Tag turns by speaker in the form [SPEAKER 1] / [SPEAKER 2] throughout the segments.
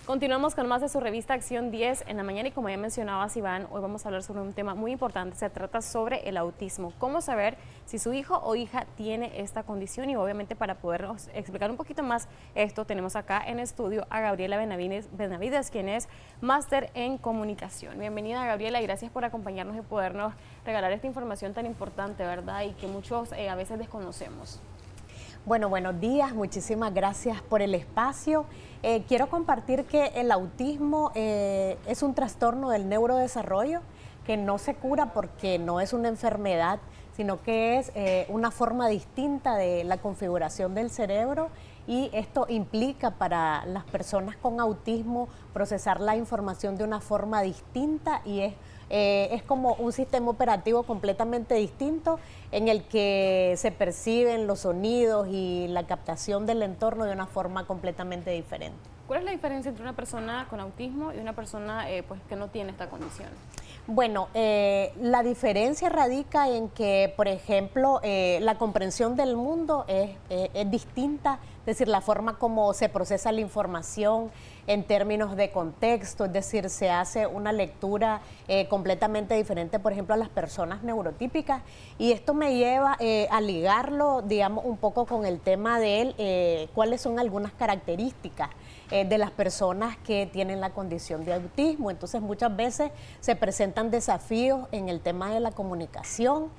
[SPEAKER 1] Continuamos con más de su revista Acción 10 en la mañana y como ya mencionabas, Iván, hoy vamos a hablar sobre un tema muy importante. Se trata sobre el autismo. Cómo saber si su hijo o hija tiene esta condición y obviamente para podernos explicar un poquito más esto tenemos acá en estudio a Gabriela Benavides, quien es máster en comunicación. Bienvenida, Gabriela, y gracias por acompañarnos y podernos regalar esta información tan importante, ¿verdad? Y que muchos a veces desconocemos.
[SPEAKER 2] Bueno, buenos días, muchísimas gracias por el espacio. Quiero compartir que el autismo es un trastorno del neurodesarrollo que no se cura porque no es una enfermedad, sino que es una forma distinta de la configuración del cerebro y esto implica para las personas con autismo procesar la información de una forma distinta y es como un sistema operativo completamente distinto en el que se perciben los sonidos y la captación del entorno de una forma completamente diferente.
[SPEAKER 1] ¿Cuál es la diferencia entre una persona con autismo y una persona pues, que no tiene esta condición?
[SPEAKER 2] Bueno, la diferencia radica en que, por ejemplo, la comprensión del mundo es distinta, es decir, la forma como se procesa la información en términos de contexto, es decir, se hace una lectura completamente diferente, por ejemplo, a las personas neurotípicas, y esto me lleva a ligarlo, digamos, un poco con el tema de cuáles son algunas características de las personas que tienen la condición de autismo. Entonces muchas veces se presentan desafíos en el tema de la comunicación,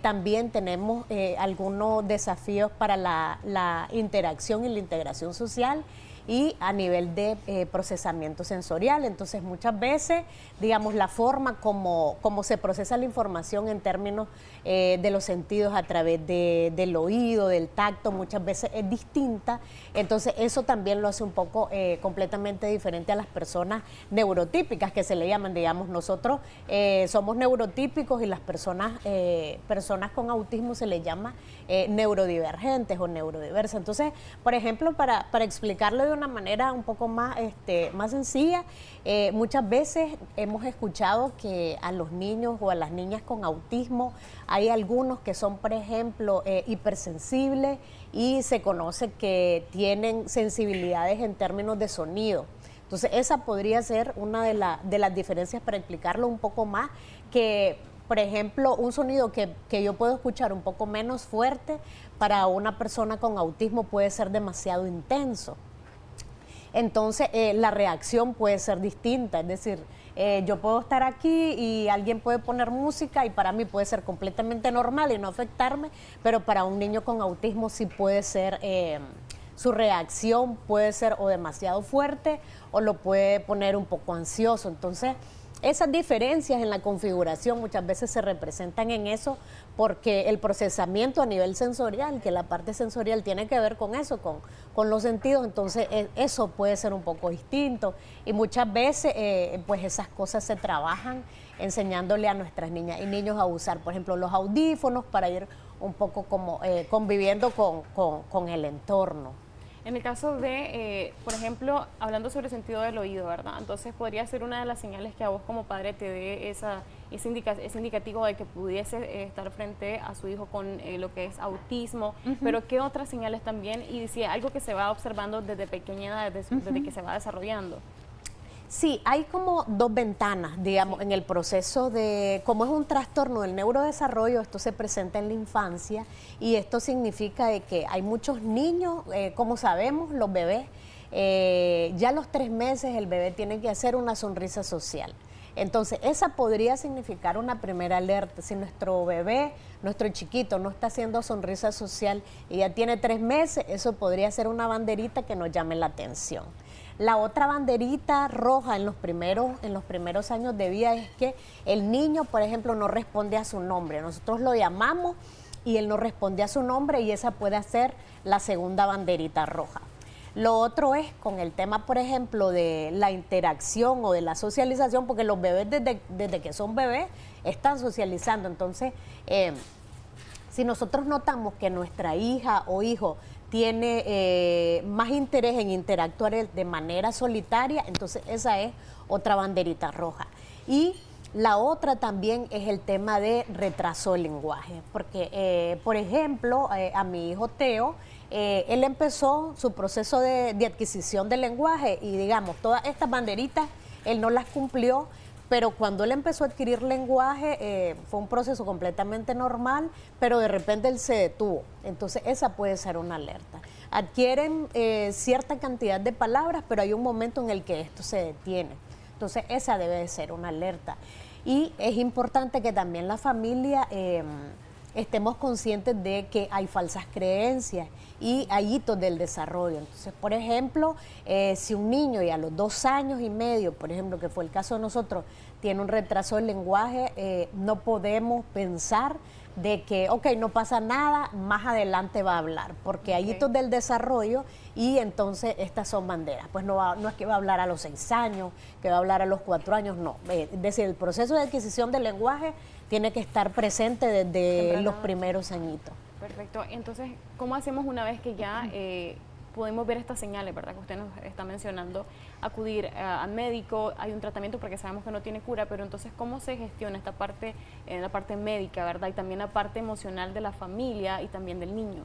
[SPEAKER 2] también tenemos algunos desafíos para la interacción y la integración social y a nivel de procesamiento sensorial. Entonces muchas veces, digamos, la forma como se procesa la información en términos de los sentidos a través del oído, del tacto, muchas veces es distinta. Entonces eso también lo hace un poco completamente diferente a las personas neurotípicas que se le llaman, digamos, nosotros somos neurotípicos y las personas con autismo se les llama neurodivergentes o neurodiversas. Entonces, por ejemplo, para explicarlo de una manera un poco más sencilla, muchas veces hemos escuchado que a los niños o a las niñas con autismo hay algunos que son, por ejemplo, hipersensibles y se conoce que tienen sensibilidades en términos de sonido. Entonces, esa podría ser una de las diferencias para explicarlo un poco más, que por ejemplo, un sonido que yo puedo escuchar un poco menos fuerte para una persona con autismo puede ser demasiado intenso. Entonces, la reacción puede ser distinta, es decir, yo puedo estar aquí y alguien puede poner música y para mí puede ser completamente normal y no afectarme, pero para un niño con autismo sí puede ser, su reacción puede ser o demasiado fuerte o lo puede poner un poco ansioso. Entonces, esas diferencias en la configuración muchas veces se representan en eso porque el procesamiento a nivel sensorial, que la parte sensorial tiene que ver con eso, con los sentidos, entonces eso puede ser un poco distinto y muchas veces pues esas cosas se trabajan enseñándole a nuestras niñas y niños a usar, por ejemplo, los audífonos para ir un poco como conviviendo con el entorno.
[SPEAKER 1] En el caso de, por ejemplo, hablando sobre el sentido del oído, ¿verdad? Entonces podría ser una de las señales que a vos como padre te dé ese indicativo de que pudiese estar frente a su hijo con lo que es autismo, pero ¿qué otras señales también? Y si es algo que se va observando desde pequeña edad, desde que se va desarrollando.
[SPEAKER 2] Sí, hay como dos ventanas, digamos, en el proceso de, como es un trastorno del neurodesarrollo, esto se presenta en la infancia y esto significa de que hay muchos niños, como sabemos, los bebés, ya a los 3 meses el bebé tiene que hacer una sonrisa social. Entonces, esa podría significar una primera alerta. Si nuestro bebé, nuestro chiquito, no está haciendo sonrisa social y ya tiene 3 meses, eso podría ser una banderita que nos llame la atención. La otra banderita roja en los primeros años de vida es que el niño, por ejemplo, no responde a su nombre. Nosotros lo llamamos y él no responde a su nombre y esa puede ser la segunda banderita roja. Lo otro es con el tema, por ejemplo, de la interacción o de la socialización, porque los bebés desde que son bebés están socializando. Entonces, si nosotros notamos que nuestra hija o hijo tiene más interés en interactuar de manera solitaria, entonces esa es otra banderita roja. Y la otra también es el tema de retraso del lenguaje, porque, por ejemplo, a mi hijo Teo, él empezó su proceso de adquisición del lenguaje y digamos, todas estas banderitas él no las cumplió, pero cuando él empezó a adquirir lenguaje fue un proceso completamente normal, pero de repente él se detuvo. Entonces esa puede ser una alerta. Adquieren cierta cantidad de palabras, pero hay un momento en el que esto se detiene. Entonces esa debe de ser una alerta. Y es importante que también la familia estemos conscientes de que hay falsas creencias y hay hitos del desarrollo. Entonces, por ejemplo, si un niño y a los 2 años y medio, por ejemplo, que fue el caso de nosotros, tiene un retraso del lenguaje, no podemos pensar de que, ok, no pasa nada, más adelante va a hablar, porque hay hitos del desarrollo y entonces estas son banderas. Pues no es que va a hablar a los 6 años, que va a hablar a los 4 años, no. Es decir, el proceso de adquisición del lenguaje tiene que estar presente desde los primeros añitos.
[SPEAKER 1] Perfecto. Entonces, ¿cómo hacemos una vez que ya podemos ver estas señales, verdad, que usted nos está mencionando? Acudir al médico, hay un tratamiento porque sabemos que no tiene cura, pero entonces, ¿cómo se gestiona esta parte, la parte médica, verdad? Y también la parte emocional de la familia y también del niño.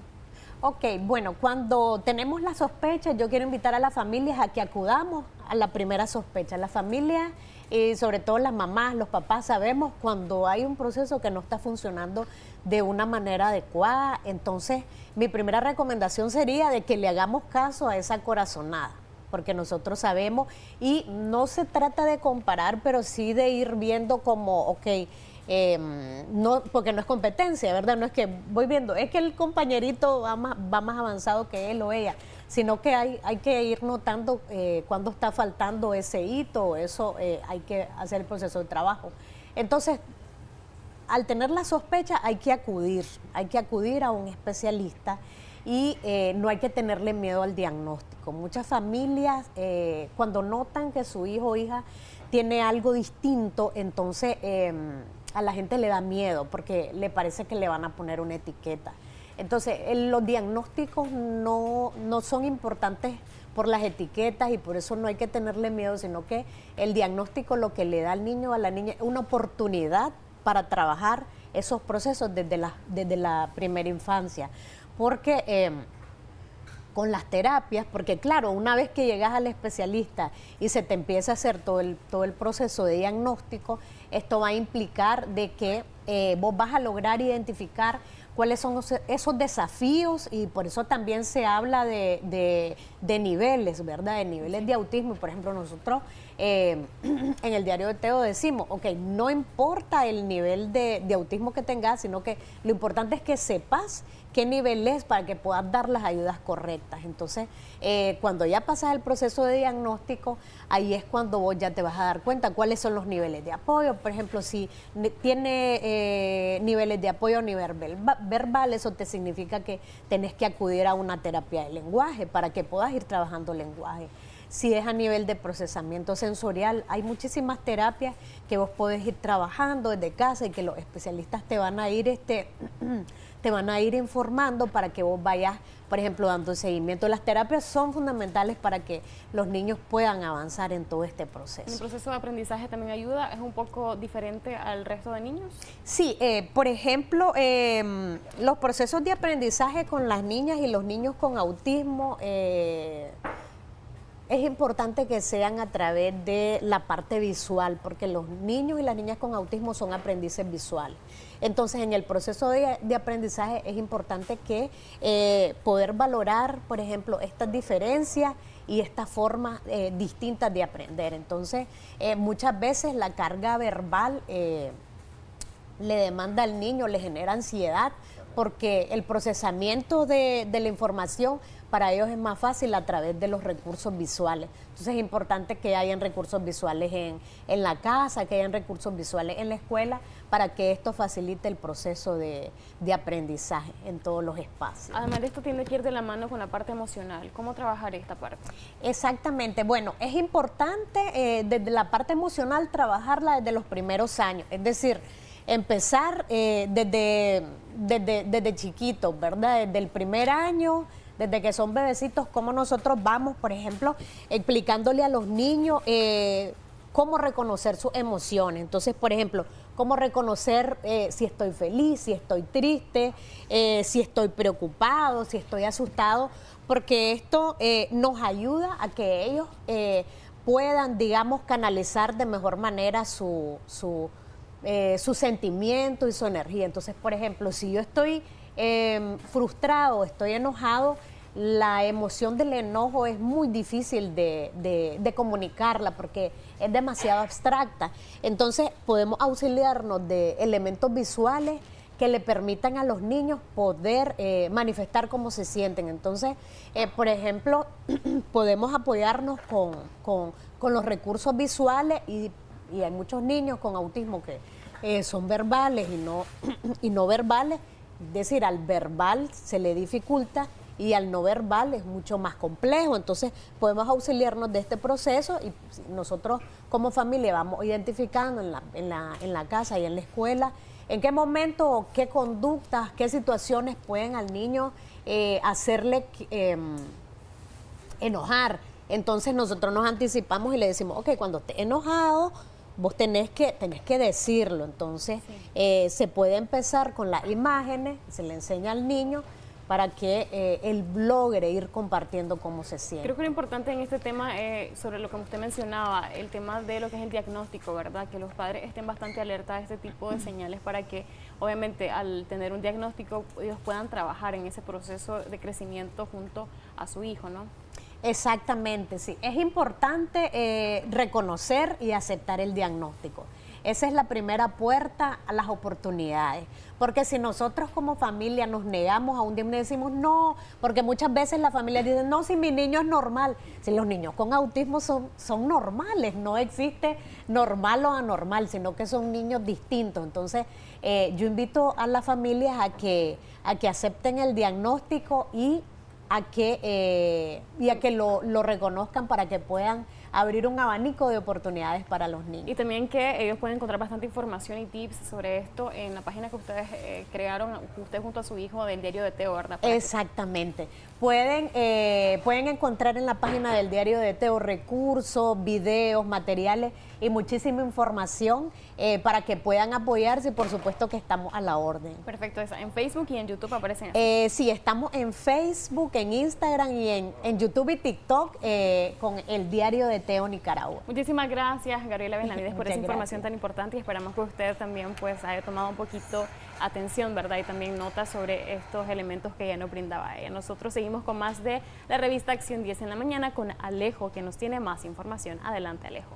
[SPEAKER 2] Ok, bueno, cuando tenemos la sospecha, yo quiero invitar a las familias a que acudamos a la primera sospecha. Las familias y sobre todo las mamás, los papás, sabemos cuando hay un proceso que no está funcionando de una manera adecuada. Entonces, mi primera recomendación sería de que le hagamos caso a esa corazonada, porque nosotros sabemos, y no se trata de comparar, pero sí de ir viendo como, ok, no, porque no es competencia, ¿verdad? No es que voy viendo, es que el compañerito va más avanzado que él o ella, sino que hay que ir notando cuando está faltando ese hito, eso hay que hacer el proceso de trabajo. Entonces, al tener la sospecha hay que acudir a un especialista y no hay que tenerle miedo al diagnóstico. Muchas familias, cuando notan que su hijo o hija tiene algo distinto, entonces a la gente le da miedo porque le parece que le van a poner una etiqueta. Entonces, los diagnósticos no son importantes por las etiquetas y por eso no hay que tenerle miedo, sino que el diagnóstico lo que le da al niño o a la niña es una oportunidad para trabajar esos procesos desde la primera infancia. Porque con las terapias, porque claro, una vez que llegas al especialista y se te empieza a hacer todo el proceso de diagnóstico, esto va a implicar de que vos vas a lograr identificar cuáles son esos desafíos, y por eso también se habla de niveles, ¿verdad? De niveles de autismo. Por ejemplo, nosotros en el diario de Teo decimos, ok, no importa el nivel de autismo que tengas, sino que lo importante es que sepas qué nivel es para que puedas dar las ayudas correctas. Entonces, cuando ya pasas el proceso de diagnóstico, ahí es cuando vos ya te vas a dar cuenta cuáles son los niveles de apoyo. Por ejemplo, si tiene niveles de apoyo a nivel verbal, eso te significa que tenés que acudir a una terapia de lenguaje para que puedas ir trabajando lenguaje. Si es a nivel de procesamiento sensorial, hay muchísimas terapias que vos podés ir trabajando desde casa y que los especialistas te van a ir informando para que vos vayas, por ejemplo, dando seguimiento. Las terapias son fundamentales para que los niños puedan avanzar en todo este proceso.
[SPEAKER 1] ¿El proceso de aprendizaje también ayuda? ¿Es un poco diferente al resto de niños?
[SPEAKER 2] Sí, por ejemplo, los procesos de aprendizaje con las niñas y los niños con autismo es importante que sean a través de la parte visual, porque los niños y las niñas con autismo son aprendices visuales. Entonces, en el proceso de aprendizaje es importante que poder valorar, por ejemplo, estas diferencias y estas formas distintas de aprender. Entonces, muchas veces la carga verbal le demanda al niño, le genera ansiedad, porque el procesamiento de la información para ellos es más fácil a través de los recursos visuales. Entonces es importante que hayan recursos visuales en la casa, que hayan recursos visuales en la escuela, para que esto facilite el proceso de aprendizaje en todos los espacios.
[SPEAKER 1] Además de esto tiene que ir de la mano con la parte emocional. ¿Cómo trabajar esta parte?
[SPEAKER 2] Exactamente. Bueno, es importante desde la parte emocional trabajarla desde los primeros años, es decir, empezar desde chiquitos, ¿verdad? Desde el primer año, desde que son bebecitos, cómo nosotros vamos, por ejemplo, explicándole a los niños cómo reconocer sus emociones. Entonces, por ejemplo, cómo reconocer si estoy feliz, si estoy triste, si estoy preocupado, si estoy asustado, porque esto nos ayuda a que ellos puedan, digamos, canalizar de mejor manera su sentimiento y su energía. Entonces, por ejemplo, si yo estoy frustrado, estoy enojado, la emoción del enojo es muy difícil de comunicarla porque es demasiado abstracta. Entonces podemos auxiliarnos de elementos visuales que le permitan a los niños poder manifestar cómo se sienten. Entonces, por ejemplo, podemos apoyarnos con los recursos visuales y hay muchos niños con autismo que son verbales y no verbales. Es decir, al verbal se le dificulta y al no verbal es mucho más complejo. Entonces podemos auxiliarnos de este proceso y nosotros como familia vamos identificando en la casa y en la escuela en qué momento, qué conductas, qué situaciones pueden al niño hacerle enojar. Entonces nosotros nos anticipamos y le decimos, ok, cuando estés enojado, vos tenés que decirlo. Entonces se puede empezar con las imágenes, se le enseña al niño para que él logre ir compartiendo cómo se siente.
[SPEAKER 1] Creo que lo importante en este tema, sobre lo que usted mencionaba, el tema de lo que es el diagnóstico, ¿verdad? Que los padres estén bastante alerta a este tipo de señales para que, obviamente, al tener un diagnóstico, ellos puedan trabajar en ese proceso de crecimiento junto a su hijo, ¿no?
[SPEAKER 2] Exactamente, sí. Es importante reconocer y aceptar el diagnóstico. Esa es la primera puerta a las oportunidades, porque si nosotros como familia nos negamos a un diagnóstico, decimos no, porque muchas veces la familia dice, no, si mi niño es normal, si los niños con autismo son normales, no existe normal o anormal, sino que son niños distintos. Entonces, yo invito a las familias a que acepten el diagnóstico y a que lo reconozcan para que puedan abrir un abanico de oportunidades para los niños.
[SPEAKER 1] Y también que ellos pueden encontrar bastante información y tips sobre esto en la página que ustedes crearon, usted junto a su hijo, del Diario de Teo, ¿verdad?
[SPEAKER 2] Exactamente. Pueden encontrar en la página del Diario de Teo recursos, videos, materiales y muchísima información para que puedan apoyarse y por supuesto que estamos a la orden.
[SPEAKER 1] Perfecto. En Facebook y en YouTube aparecen
[SPEAKER 2] así. Sí, estamos en Facebook, en Instagram y en YouTube y TikTok con el Diario de Teo Nicaragua.
[SPEAKER 1] Muchísimas gracias, Gabriela Benavides, por esa información tan importante y esperamos que usted también pues haya tomado un poquito atención, ¿verdad? Y también nota sobre estos elementos que ella nos brindaba ella. Nosotros seguimos con más de la revista Acción 10 en la mañana con Alejo, que nos tiene más información. Adelante, Alejo.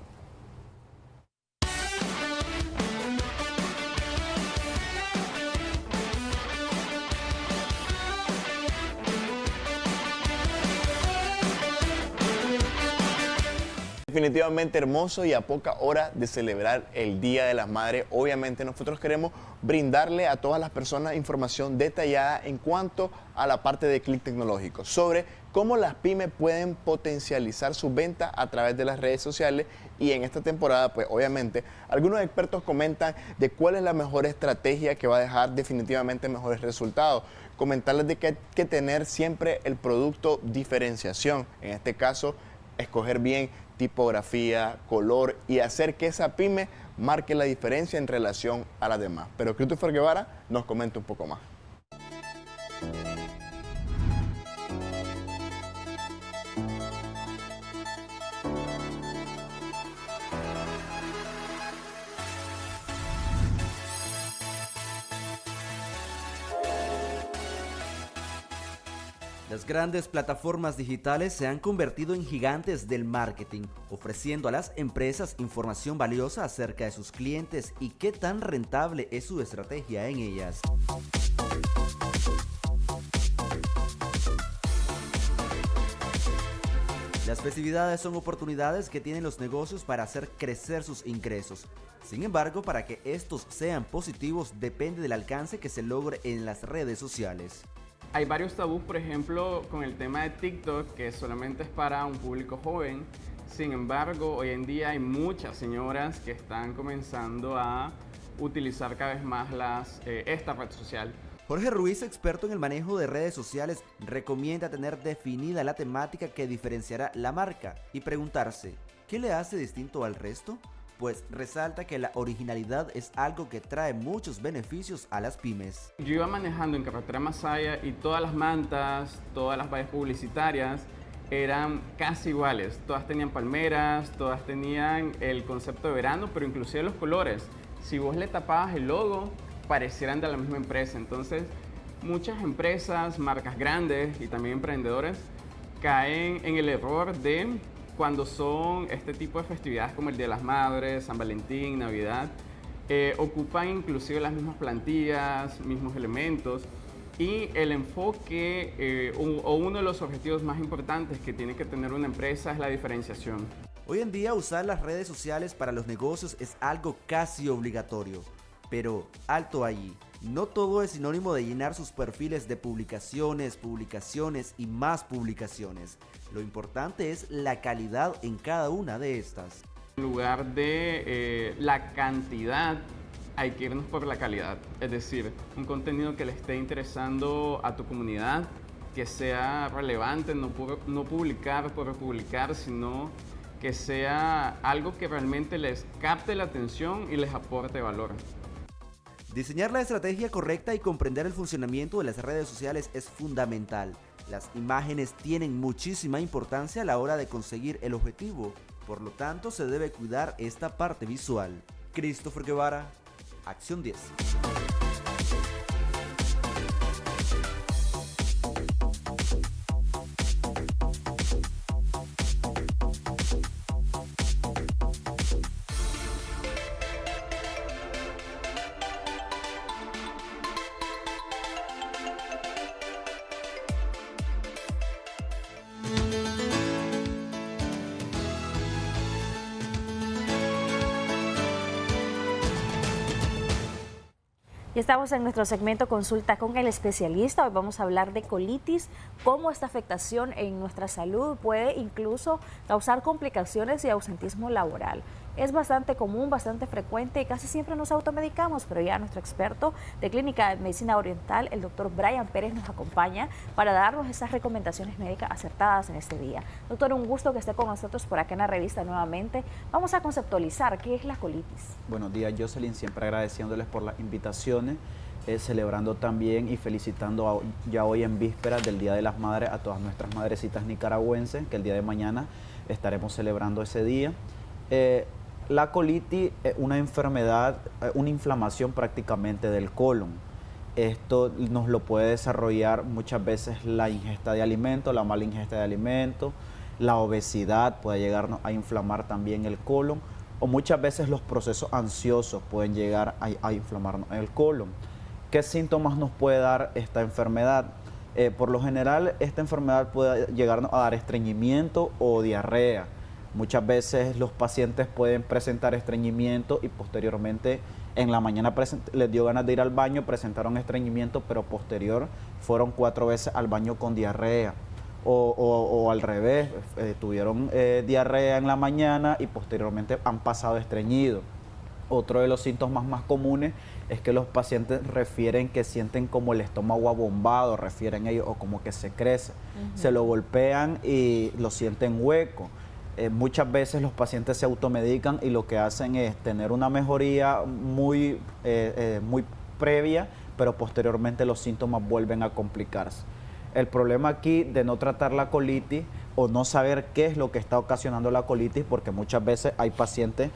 [SPEAKER 3] Definitivamente hermoso y a poca hora de celebrar el Día de las Madres. Obviamente nosotros queremos brindarle a todas las personas información detallada en cuanto a la parte de Click Tecnológico, sobre cómo las pymes pueden potencializar sus ventas a través de las redes sociales. Y en esta temporada, pues obviamente, algunos expertos comentan de cuál es la mejor estrategia que va a dejar definitivamente mejores resultados. Comentarles de que hay que tener siempre el producto diferenciación, en este caso, escoger bien tipografía, color y hacer que esa pyme marque la diferencia en relación a las demás. Pero Christopher Guevara nos comenta un poco más.
[SPEAKER 4] Las grandes plataformas digitales se han convertido en gigantes del marketing, ofreciendo a las empresas información valiosa acerca de sus clientes y qué tan rentable es su estrategia en ellas. Las festividades son oportunidades que tienen los negocios para hacer crecer sus ingresos. Sin embargo, para que estos sean positivos depende del alcance que se logre en las redes sociales.
[SPEAKER 5] Hay varios tabús, por ejemplo, con el tema de TikTok, que solamente es para un público joven. Sin embargo, hoy en día hay muchas señoras que están comenzando a utilizar cada vez más esta red social.
[SPEAKER 4] Jorge Ruiz, experto en el manejo de redes sociales, recomienda tener definida la temática que diferenciará la marca y preguntarse, ¿Qué le hace distinto al resto? Pues resalta que la originalidad es algo que trae muchos beneficios a las pymes.
[SPEAKER 5] Yo iba manejando en carretera Masaya y todas las mantas, todas las vallas publicitarias eran casi iguales. Todas tenían palmeras, todas tenían el concepto de verano, pero inclusive los colores. Si vos le tapabas el logo, parecieran de la misma empresa. Entonces, muchas empresas, marcas grandes y también emprendedores caen en el error de cuando son este tipo de festividades como el Día de las Madres, San Valentín, Navidad, ocupan inclusive las mismas plantillas, mismos elementos, y el enfoque o uno de los objetivos más importantes que tiene que tener una empresa es la diferenciación.
[SPEAKER 4] Hoy en día usar las redes sociales para los negocios es algo casi obligatorio, pero alto allí. No todo es sinónimo de llenar sus perfiles de publicaciones y más publicaciones. Lo importante es la calidad en cada una de estas.
[SPEAKER 5] En lugar de la cantidad, hay que irnos por la calidad. Es decir, un contenido que le esté interesando a tu comunidad, que sea relevante, no publicar por publicar, sino que sea algo que realmente les capte la atención y les aporte valor.
[SPEAKER 4] Diseñar la estrategia correcta y comprender el funcionamiento de las redes sociales es fundamental. Las imágenes tienen muchísima importancia a la hora de conseguir el objetivo, por lo tanto se debe cuidar esta parte visual. Christopher Guevara, Acción 10.
[SPEAKER 6] Y estamos en nuestro segmento Consulta con el especialista. Hoy vamos a hablar de colitis, cómo esta afectación en nuestra salud puede incluso causar complicaciones y ausentismo laboral. Es bastante común, bastante frecuente y casi siempre nos automedicamos, pero ya nuestro experto de Clínica de Medicina Oriental, el doctor Brian Pérez, nos acompaña para darnos esas recomendaciones médicas acertadas en este día. Doctor, un gusto que esté con nosotros por acá en la revista nuevamente. Vamos a conceptualizar qué es la colitis.
[SPEAKER 7] Buenos días, Jocelyn, siempre agradeciéndoles por las invitaciones, celebrando también y felicitando ya hoy en vísperas del Día de las Madres a todas nuestras madrecitas nicaragüenses, que el día de mañana estaremos celebrando ese día. La colitis es una enfermedad, una inflamación prácticamente del colon. Esto nos lo puede desarrollar muchas veces la ingesta de alimentos, la mala ingesta de alimentos, la obesidad puede llegarnos a inflamar también el colon, o muchas veces los procesos ansiosos pueden llegar a inflamarnos el colon. ¿Qué síntomas nos puede dar esta enfermedad? Por lo general, esta enfermedad puede llegarnos a dar estreñimiento o diarrea. Muchas veces los pacientes pueden presentar estreñimiento y posteriormente en la mañana les dio ganas de ir al baño, presentaron estreñimiento, pero posterior fueron 4 veces al baño con diarrea. O al revés, tuvieron diarrea en la mañana y posteriormente han pasado estreñido. Otro de los síntomas más comunes es que los pacientes refieren que sienten como el estómago abombado, refieren ellos, o como que se crece. Se lo golpean y lo sienten hueco. Muchas veces los pacientes se automedican y lo que hacen es tener una mejoría muy previa, pero posteriormente los síntomas vuelven a complicarse. El problema aquí de no tratar la colitis o no saber qué es lo que está ocasionando la colitis, porque muchas veces hay pacientes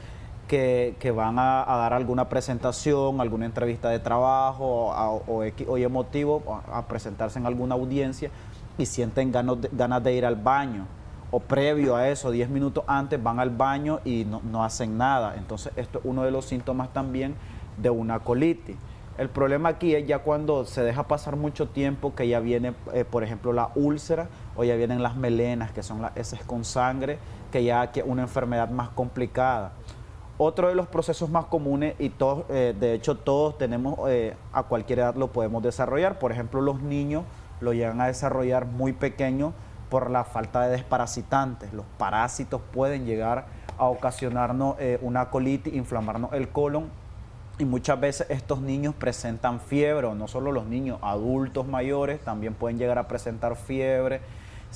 [SPEAKER 7] que van a dar alguna presentación, alguna entrevista de trabajo o X o Y motivo a presentarse en alguna audiencia y sienten ganas de ir al baño. O previo a eso, 10 minutos antes, van al baño y no hacen nada. Entonces, esto es uno de los síntomas también de una colitis. El problema aquí es ya cuando se deja pasar mucho tiempo, que ya viene, por ejemplo, la úlcera, o ya vienen las melenas, que son las heces con sangre, que ya es una enfermedad más complicada. Otro de los procesos más comunes, y todos, de hecho todos tenemos, a cualquier edad lo podemos desarrollar. Por ejemplo, los niños lo llegan a desarrollar muy pequeños, por la falta de desparasitantes. Los parásitos pueden llegar a ocasionarnos una colitis, inflamarnos el colon, y muchas veces estos niños presentan fiebre, o no solo los niños, adultos mayores también pueden llegar a presentar fiebre,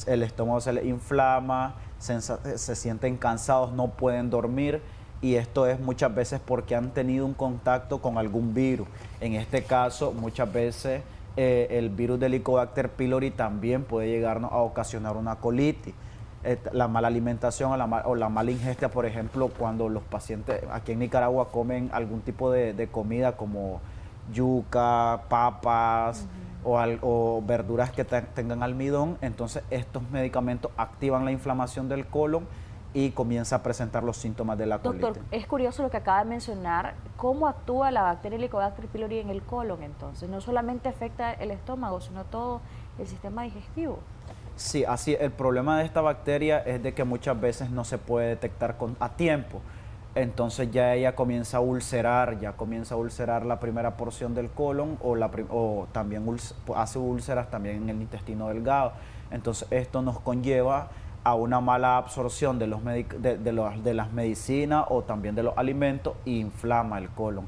[SPEAKER 7] el estómago se les inflama, se sienten cansados, no pueden dormir, y esto es muchas veces porque han tenido un contacto con algún virus. En este caso, muchas veces el virus del Helicobacter pylori también puede llegarnos a ocasionar una colitis. La mala alimentación o la mala ingesta, por ejemplo, cuando los pacientes aquí en Nicaragua comen algún tipo de comida como yuca, papas o verduras que tengan almidón, entonces estos medicamentos activan la inflamación del colon y comienza a presentar los síntomas de la colitis.
[SPEAKER 6] Doctor, es curioso lo que acaba de mencionar, cómo actúa la bacteria Helicobacter pylori en el colon entonces. No solamente afecta el estómago, sino todo el sistema digestivo.
[SPEAKER 7] Sí, así el problema de esta bacteria es de que muchas veces no se puede detectar a tiempo. Entonces ya ella comienza a ulcerar, la primera porción del colon o también hace úlceras también en el intestino delgado. Entonces esto nos conlleva a una mala absorción de las medicinas o también de los alimentos e inflama el colon.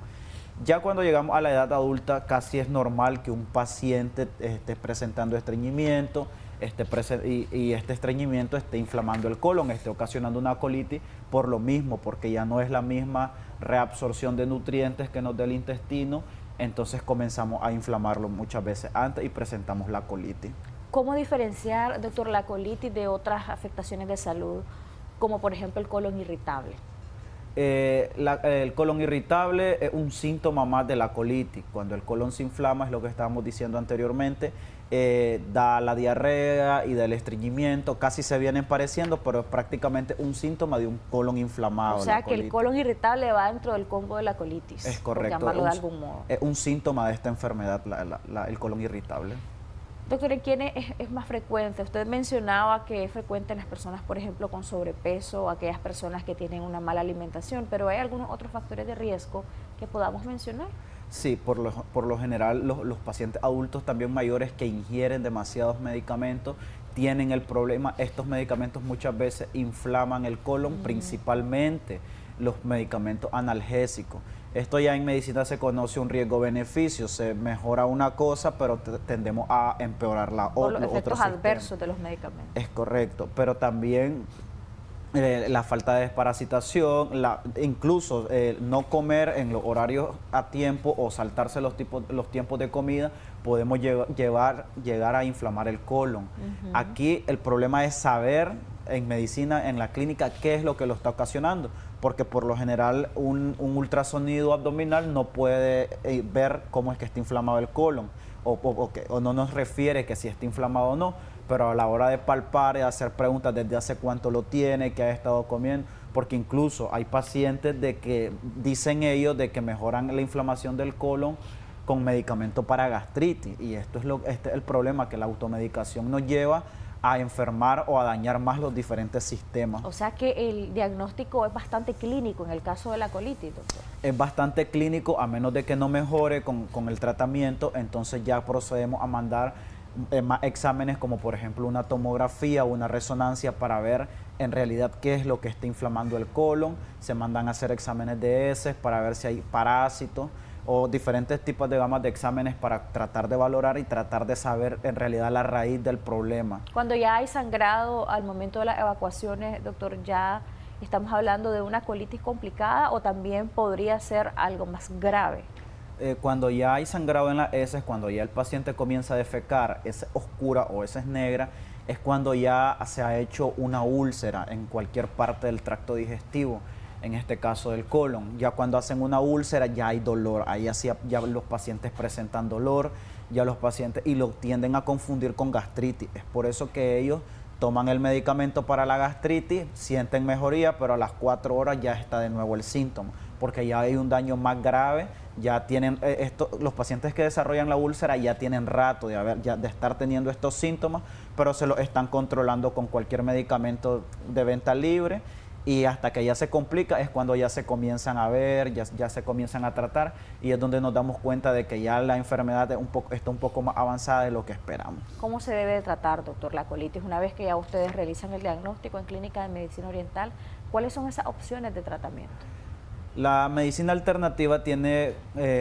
[SPEAKER 7] Ya cuando llegamos a la edad adulta, casi es normal que un paciente esté presentando estreñimiento y este estreñimiento esté inflamando el colon, esté ocasionando una colitis por lo mismo, porque ya no es la misma reabsorción de nutrientes que nos da el intestino, entonces comenzamos a inflamarlo muchas veces antes y presentamos la colitis.
[SPEAKER 6] ¿Cómo diferenciar, doctor, la colitis de otras afectaciones de salud, como por ejemplo el colon irritable?
[SPEAKER 7] El colon irritable es un síntoma más de la colitis. Cuando el colon se inflama, es lo que estábamos diciendo anteriormente, da la diarrea y del estreñimiento, casi se vienen pareciendo, pero es prácticamente un síntoma de un colon inflamado.
[SPEAKER 6] O sea que el colon irritable va dentro del combo de la colitis.
[SPEAKER 7] Es correcto.
[SPEAKER 6] Por llamarlo de algún modo.
[SPEAKER 7] Es un síntoma de esta enfermedad, el colon irritable.
[SPEAKER 6] Doctor, ¿en quiénes es más frecuente? Usted mencionaba que es frecuente en las personas, por ejemplo, con sobrepeso, aquellas personas que tienen una mala alimentación, pero ¿hay algunos otros factores de riesgo que podamos mencionar?
[SPEAKER 7] Sí, por lo general los pacientes adultos también mayores que ingieren demasiados medicamentos tienen el problema. Estos medicamentos muchas veces inflaman el colon, principalmente los medicamentos analgésicos. Esto ya en medicina se conoce un riesgo-beneficio, se mejora una cosa, pero tendemos a empeorar la otra.
[SPEAKER 6] Por los efectos adversos de los medicamentos.
[SPEAKER 7] Es correcto, pero también la falta de desparasitación, incluso no comer en los horarios a tiempo o saltarse los tiempos de comida, podemos llegar a inflamar el colon. Aquí el problema es saber en medicina, en la clínica, qué es lo que lo está ocasionando, porque por lo general un ultrasonido abdominal no puede ver cómo es que está inflamado el colon o no nos refiere que si está inflamado o no, pero a la hora de palpar y hacer preguntas desde hace cuánto lo tiene, qué ha estado comiendo, porque incluso hay pacientes de que dicen ellos de que mejoran la inflamación del colon con medicamento para gastritis, y este es el problema, que la automedicación nos lleva a enfermar o a dañar más los diferentes sistemas.
[SPEAKER 6] O sea que el diagnóstico es bastante clínico en el caso de la colitis, doctor.
[SPEAKER 7] Es bastante clínico, a menos de que no mejore con el tratamiento, entonces ya procedemos a mandar más exámenes, como por ejemplo una tomografía o una resonancia, para ver en realidad qué es lo que está inflamando el colon. Se mandan a hacer exámenes de heces para ver si hay parásitos o diferentes tipos de gamas de exámenes para tratar de valorar y tratar de saber en realidad la raíz del problema.
[SPEAKER 6] Cuando ya hay sangrado al momento de las evacuaciones, doctor, ¿ya estamos hablando de una colitis complicada o también podría ser algo más grave?
[SPEAKER 7] Cuando ya hay sangrado en las heces, cuando ya el paciente comienza a defecar, es oscura o esa es negra, es cuando ya se ha hecho una úlcera en cualquier parte del tracto digestivo, en este caso del colon. Ya cuando hacen una úlcera ya hay dolor, ahí ya los pacientes presentan dolor, ya los pacientes, y lo tienden a confundir con gastritis. Es por eso que ellos toman el medicamento para la gastritis, sienten mejoría, pero a las 4 horas ya está de nuevo el síntoma, porque ya hay un daño más grave. Ya tienen los pacientes que desarrollan la úlcera ya tienen rato de estar teniendo estos síntomas, pero se los están controlando con cualquier medicamento de venta libre, y hasta que ya se complica es cuando ya se comienzan a ver, ya se comienzan a tratar, y es donde nos damos cuenta de que ya la enfermedad está un poco más avanzada de lo que esperamos.
[SPEAKER 6] ¿Cómo se debe de tratar, doctor, la colitis? Una vez que ya ustedes realizan el diagnóstico en Clínica de Medicina Oriental, ¿cuáles son esas opciones de tratamiento?
[SPEAKER 7] La medicina alternativa tiene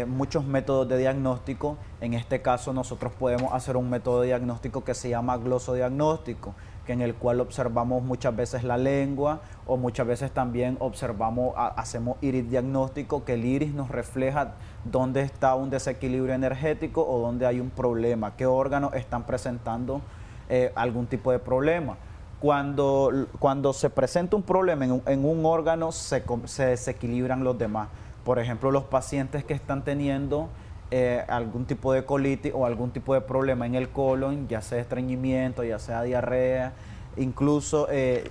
[SPEAKER 7] muchos métodos de diagnóstico. En este caso nosotros podemos hacer un método de diagnóstico que se llama glosodiagnóstico. que en el cual observamos muchas veces la lengua o muchas veces también hacemos iris diagnóstico, que el iris nos refleja dónde está un desequilibrio energético o dónde hay un problema, qué órganos están presentando algún tipo de problema. Cuando se presenta un problema en un órgano, se desequilibran los demás. Por ejemplo, los pacientes que están teniendo algún tipo de colitis o algún tipo de problema en el colon, ya sea estreñimiento, ya sea diarrea, incluso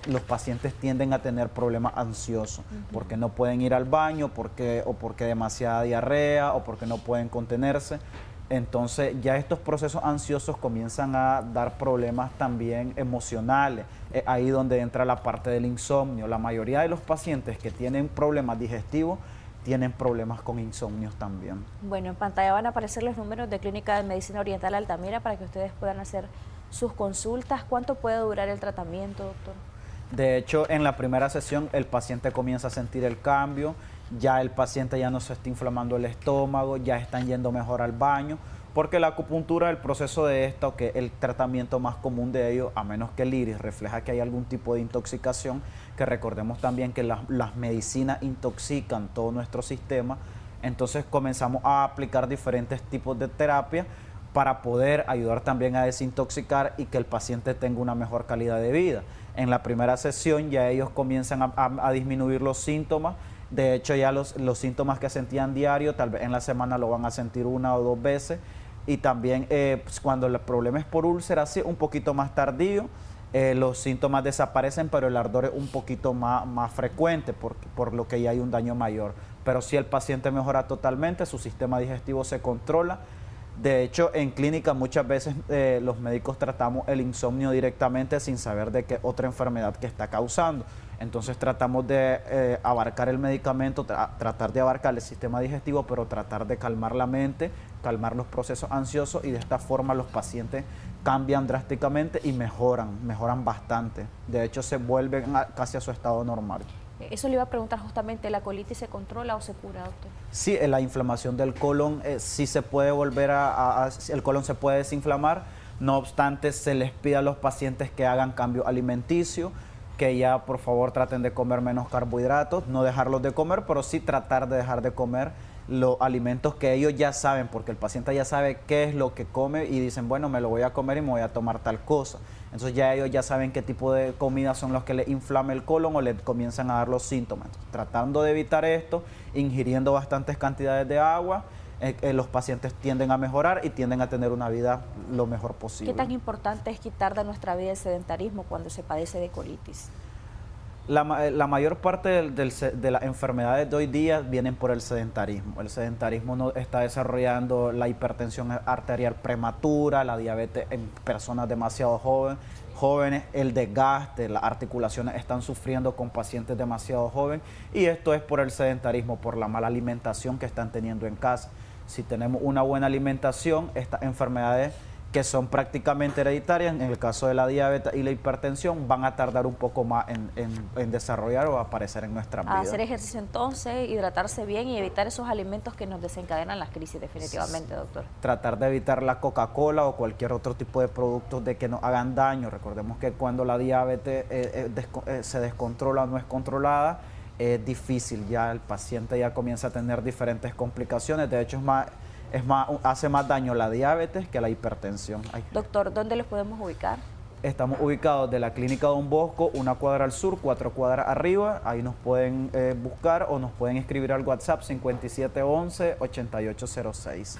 [SPEAKER 7] los pacientes tienden a tener problemas ansiosos, porque no pueden ir al baño, porque demasiada diarrea o porque no pueden contenerse. Entonces ya estos procesos ansiosos comienzan a dar problemas también emocionales. Ahí donde entra la parte del insomnio. La mayoría de los pacientes que tienen problemas digestivos tienen problemas con insomnios también.
[SPEAKER 6] Bueno, en pantalla van a aparecer los números de Clínica de Medicina Oriental Altamira para que ustedes puedan hacer sus consultas. ¿Cuánto puede durar el tratamiento, doctor?
[SPEAKER 7] De hecho, en la primera sesión el paciente comienza a sentir el cambio, ya el paciente ya no se está inflamando el estómago, ya están yendo mejor al baño, porque la acupuntura, el proceso de esto, que el tratamiento más común de ello, a menos que el iris refleja que hay algún tipo de intoxicación, que recordemos también que las medicinas intoxican todo nuestro sistema, entonces comenzamos a aplicar diferentes tipos de terapia para poder ayudar también a desintoxicar y que el paciente tenga una mejor calidad de vida. En la primera sesión ya ellos comienzan a disminuir los síntomas. De hecho, ya los síntomas que sentían diario, tal vez en la semana lo van a sentir 1 o 2 veces. Y también pues, cuando el problema es por úlcera, sí, un poquito más tardío, los síntomas desaparecen, pero el ardor es un poquito más frecuente por lo que ya hay un daño mayor. Pero si el paciente mejora totalmente, su sistema digestivo se controla. De hecho, en clínica muchas veces los médicos tratamos el insomnio directamente sin saber de qué otra enfermedad que está causando. Entonces tratamos de abarcar el medicamento, tratar de abarcar el sistema digestivo, pero tratar de calmar la mente, calmar los procesos ansiosos, y de esta forma los pacientes cambian drásticamente y mejoran bastante. De hecho, se vuelven casi a su estado normal.
[SPEAKER 6] Eso le iba a preguntar justamente, ¿la colitis se controla o se cura, doctor?
[SPEAKER 7] Sí, la inflamación del colon sí se puede volver el colon se puede desinflamar, no obstante se les pide a los pacientes que hagan cambio alimenticio, que ya por favor traten de comer menos carbohidratos, no dejarlos de comer, pero sí tratar de dejar de comer los alimentos que ellos ya saben, porque el paciente ya sabe qué es lo que come y dicen, bueno, me lo voy a comer y me voy a tomar tal cosa. Entonces ya ellos ya saben qué tipo de comidas son los que les inflama el colon o les comienzan a dar los síntomas. Entonces, tratando de evitar esto, ingiriendo bastantes cantidades de agua, los pacientes tienden a mejorar y tienden a tener una vida lo mejor posible.
[SPEAKER 6] ¿Qué tan importante es quitar de nuestra vida el sedentarismo cuando se padece de colitis?
[SPEAKER 7] La mayor parte de las enfermedades de hoy día vienen por el sedentarismo. El sedentarismo no está desarrollando la hipertensión arterial prematura, la diabetes en personas demasiado jóvenes, el desgaste, las articulaciones están sufriendo con pacientes demasiado jóvenes, y esto es por el sedentarismo, por la mala alimentación que están teniendo en casa. Si tenemos una buena alimentación, estas enfermedades que son prácticamente hereditarias, en el caso de la diabetes y la hipertensión, van a tardar un poco más en desarrollar o aparecer en nuestra vida.
[SPEAKER 6] Hacer ejercicio entonces, hidratarse bien y evitar esos alimentos que nos desencadenan las crisis, definitivamente, doctor.
[SPEAKER 7] Tratar de evitar la Coca-Cola o cualquier otro tipo de productos de que nos hagan daño. Recordemos que cuando la diabetes se descontrola o no es controlada, es difícil, ya el paciente ya comienza a tener diferentes complicaciones. De hecho, hace más daño la diabetes que la hipertensión.
[SPEAKER 6] Doctor, ¿dónde los podemos ubicar?
[SPEAKER 7] Estamos ubicados de la Clínica Don Bosco, 1 cuadra al sur, 4 cuadras arriba. Ahí nos pueden buscar o nos pueden escribir al WhatsApp 5711-8806.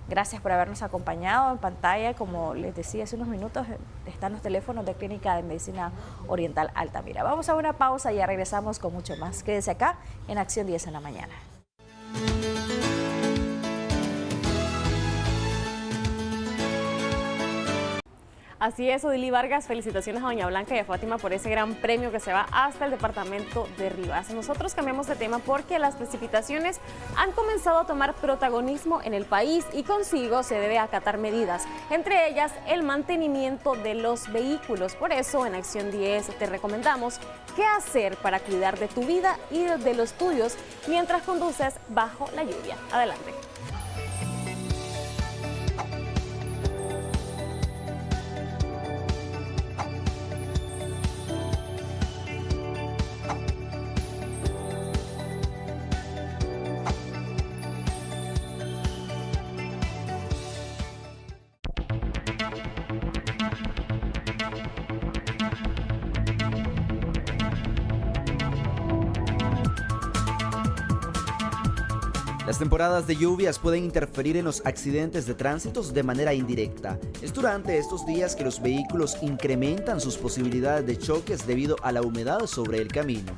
[SPEAKER 6] Gracias por habernos acompañado. En pantalla, como les decía hace unos minutos, están los teléfonos de Clínica de Medicina Oriental Altamira. Vamos a una pausa y ya regresamos con mucho más. Quédese acá en Acción 10 en la mañana.
[SPEAKER 1] Así es, Odili Vargas, felicitaciones a Doña Blanca y a Fátima por ese gran premio que se va hasta el departamento de Rivas. Nosotros cambiamos de tema porque las precipitaciones han comenzado a tomar protagonismo en el país y consigo se debe acatar medidas, entre ellas el mantenimiento de los vehículos. Por eso en Acción 10 te recomendamos qué hacer para cuidar de tu vida y de los tuyos mientras conduces bajo la lluvia. Adelante.
[SPEAKER 4] Las temporadas de lluvias pueden interferir en los accidentes de tránsito de manera indirecta. Es durante estos días que los vehículos incrementan sus posibilidades de choques debido a la humedad sobre el camino.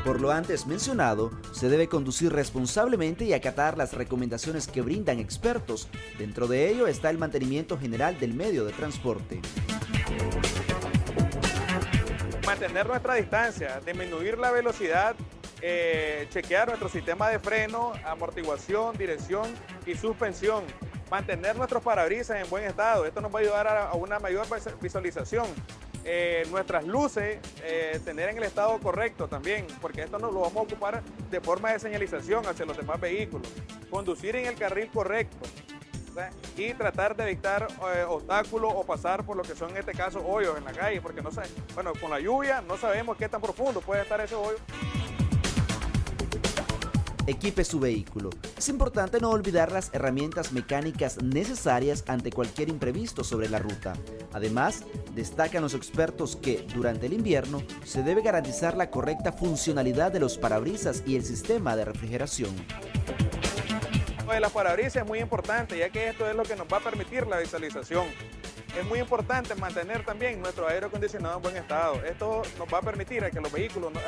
[SPEAKER 4] Por lo antes mencionado, se debe conducir responsablemente y acatar las recomendaciones que brindan expertos. Dentro de ello está el mantenimiento general del medio de transporte.
[SPEAKER 8] Mantener nuestra distancia, disminuir la velocidad, chequear nuestro sistema de freno, amortiguación, dirección y suspensión. Mantener nuestros parabrisas en buen estado. Esto nos va a ayudar a una mayor visualización. Nuestras luces, tener en el estado correcto también, porque esto nos lo vamos a ocupar de forma de señalización hacia los demás vehículos. Conducir en el carril correcto, ¿sí? Y tratar de evitar obstáculos o pasar por lo que son en este caso hoyos en la calle, porque no sé, bueno, con la lluvia no sabemos qué tan profundo puede estar ese hoyo.
[SPEAKER 4] Equipe su vehículo. Es importante no olvidar las herramientas mecánicas necesarias ante cualquier imprevisto sobre la ruta. Además, destacan los expertos que, durante el invierno, se debe garantizar la correcta funcionalidad de los parabrisas y el sistema de refrigeración.
[SPEAKER 8] Lo de las parabrisas es muy importante, ya que esto es lo que nos va a permitir la visualización. Es muy importante mantener también nuestro aire acondicionado en buen estado. Esto nos va a permitir a que el vehículo no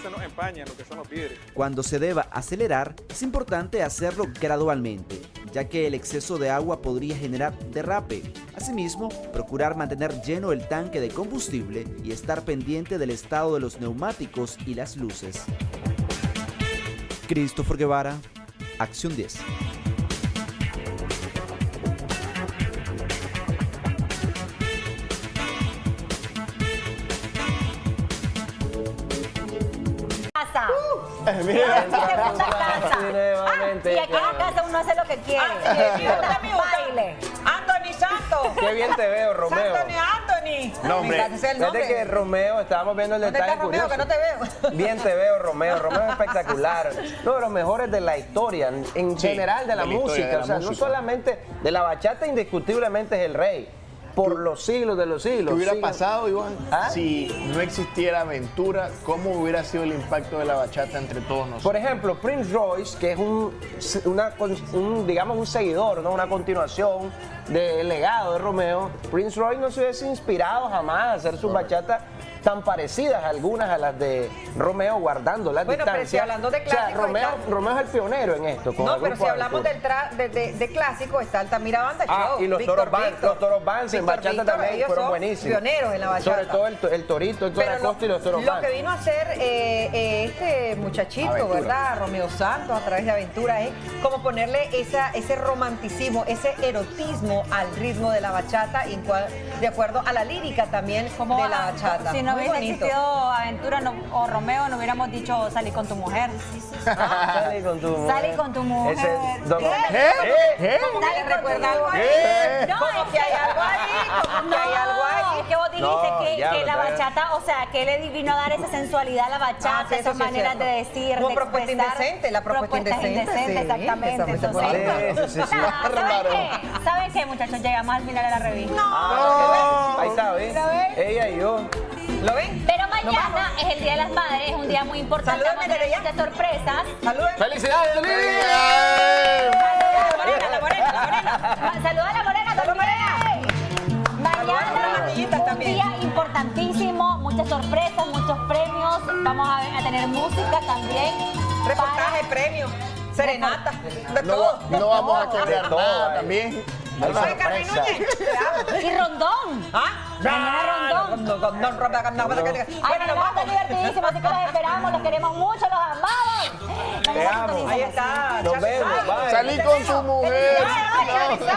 [SPEAKER 8] se nos empañe en lo que son los vidrios.
[SPEAKER 4] Cuando se deba acelerar, es importante hacerlo gradualmente, ya que el exceso de agua podría generar derrape. Asimismo, procurar mantener lleno el tanque de combustible y estar pendiente del estado de los neumáticos y las luces. Christopher Guevara, Acción 10.
[SPEAKER 9] Mira, y aquí en la casa uno hace lo que quiere. Baile.
[SPEAKER 10] Anthony Santos.
[SPEAKER 11] Qué bien te veo, Romeo.
[SPEAKER 10] Anthony.
[SPEAKER 11] No, hombre. Desde que Romeo, estábamos viendo el detalle
[SPEAKER 10] ¿Dónde está Romeo, que no te veo?
[SPEAKER 11] Bien te veo, Romeo. Romeo es espectacular. Uno de los mejores de la historia, en general de la música. O sea, no solamente de la bachata, indiscutiblemente es el rey. Por los siglos de los siglos.
[SPEAKER 3] ¿Qué hubiera pasado, Iván, si no existiera Ventura? ¿Cómo hubiera sido el impacto de la bachata entre todos nosotros?
[SPEAKER 11] Por ejemplo, Prince Royce, que es digamos un seguidor, ¿no? Una continuación del legado de Romeo. Prince Royce no se hubiese inspirado jamás a hacer sus bachatas tan parecidas algunas a las de Romeo, guardando las distancias.
[SPEAKER 10] Pero si hablando de clásico,
[SPEAKER 11] o sea, Romeo es el pionero en esto.
[SPEAKER 10] No, pero si hablamos de clásico, está Altamira Banda Show.
[SPEAKER 11] Y los Toros Bands en bachata también fueron buenísimos.
[SPEAKER 10] Pioneros en la bachata.
[SPEAKER 11] Sobre todo el Torito, el Toro Acosta y los Toros Bands.
[SPEAKER 10] Lo que vino a hacer este muchachito, Aventura, ¿verdad? Romeo Santos, a través de Aventura, es como ponerle ese romanticismo, ese erotismo al ritmo de la bachata, de acuerdo a la lírica también de la bachata.
[SPEAKER 9] Si no hubiese existido Aventura o Romeo, no hubiéramos dicho salí con tu mujer.
[SPEAKER 11] Salí con tu mujer.
[SPEAKER 9] Salí con tu mujer.
[SPEAKER 11] ¿Qué?
[SPEAKER 10] ¿Cómo que recuerda algo ahí?
[SPEAKER 9] No, es que hay algo ahí. Como que hay algo ahí. Es que vos dijiste que la bachata, o sea, que le vino a dar esa sensualidad a la bachata, esas maneras de decir,
[SPEAKER 10] como
[SPEAKER 9] de
[SPEAKER 10] propuesta indecente, la propuesta indecente.
[SPEAKER 9] Exactamente. Entonces, ¿saben qué, muchachos? Llegamos al final de la revista.
[SPEAKER 11] No. Ahí está, ¿ves? Ella y yo.
[SPEAKER 10] ¿Lo ven?
[SPEAKER 9] Pero mañana es el Día de las Madres, es un día muy importante. Vamos a tener muchas sorpresas.
[SPEAKER 11] ¡Felicidades, Olivia!
[SPEAKER 9] La morena. Saluda a la morena también. Mañana un día importantísimo, muchas sorpresas, muchos premios. Vamos a tener música también.
[SPEAKER 10] Reportaje, premios, serenata, de todo.
[SPEAKER 3] No vamos a quebrar nada también.
[SPEAKER 9] Y rondón. Mañana rondón. Bueno, nos vamos divertidísimo, así que los esperamos, los queremos mucho, los amamos.
[SPEAKER 11] Te amo.
[SPEAKER 10] Ahí está.
[SPEAKER 11] Nos vemos. Bye.
[SPEAKER 3] Salí con tu mujer.